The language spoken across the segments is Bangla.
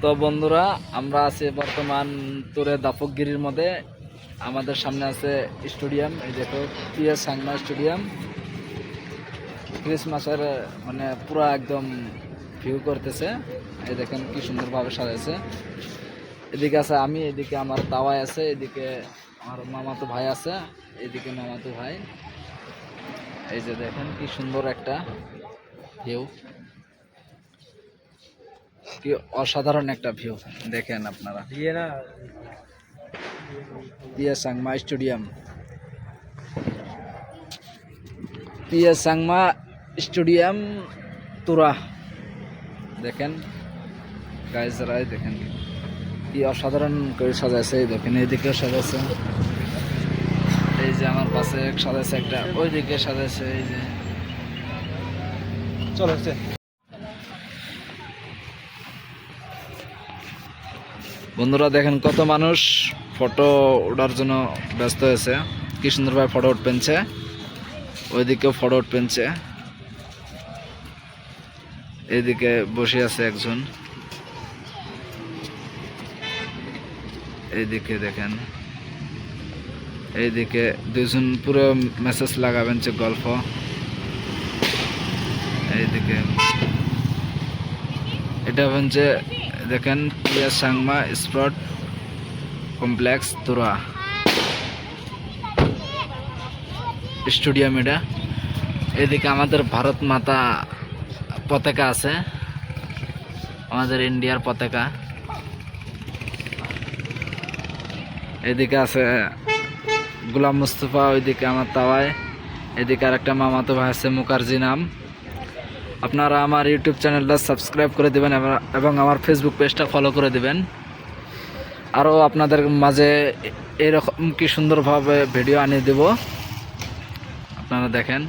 তো বন্ধুরা, আমরা আছি বর্তমান তোরে দাপকগিরির মধ্যে। আমাদের সামনে আছে স্টেডিয়াম, এই দেখো পিএস সাংমা স্টেডিয়াম। ক্রিসমাসের মানে পুরো একদম ভিউ করতেছে। এই দেখেন কি সুন্দরভাবে সাজাইছে। এদিকে আছে আমি, এদিকে আমার তাওয়াই আছে, এদিকে আমার মামাতো ভাই আছে, এদিকে মামাতো ভাই। এই যে দেখেন কি সুন্দর একটা ভিউ, কি অসাধারণ একটা ভিউ দেখেন আপনারা। P S Sangma stadium, P S Sangma stadium Tura. দেখেন গাইজরা, দেখেন কি অসাধারণ করে সাজাইছে। এই দেখেন এইদিকে সাজাইছে, এই যে আমার পাশে সাজাইছে একটা, ওইদিকে সাজাইছে। এই যে চলেছে বন্ধুরা, দেখেন কত মানুষ ফটো ওঠার জন্য ব্যস্ত হয়েছে। কি সুন্দরভাবে ফটো উঠবেনছে, ওইদিকেও ফটো উঠবেনছে। এইদিকে বসে আছে একজন, এইদিকে দেখেন, এইদিকে দুজন পুরো মেসেজ লাগাবেন যে গল্প। এইদিকে এটা হচ্ছে দেখেন P S Sangma sport complex Tura stadium এটা। এদিকে আমাদের ভারত মাতা পতাকা আছে, আমাদের ইন্ডিয়ার পতাকা। এদিকে আছে গোলাম মুস্তফা, ওইদিকে আমার তাওয়াই, এদিকে আর একটা মামাতো ভাই আছে মুখার্জি নাম। আপনারা আমার ইউটিউব চ্যানেলটা সাবস্ক্রাইব করে দেবেন এবং আমার ফেসবুক পেজটা ফলো করে দেবেন। আরও আপনাদের মাঝে এরকম কি সুন্দরভাবে ভিডিও আনিয়ে দেব, আপনারা দেখেন।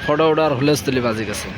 ফটো ওঠার হুলস্থুলি বাজি গেছে।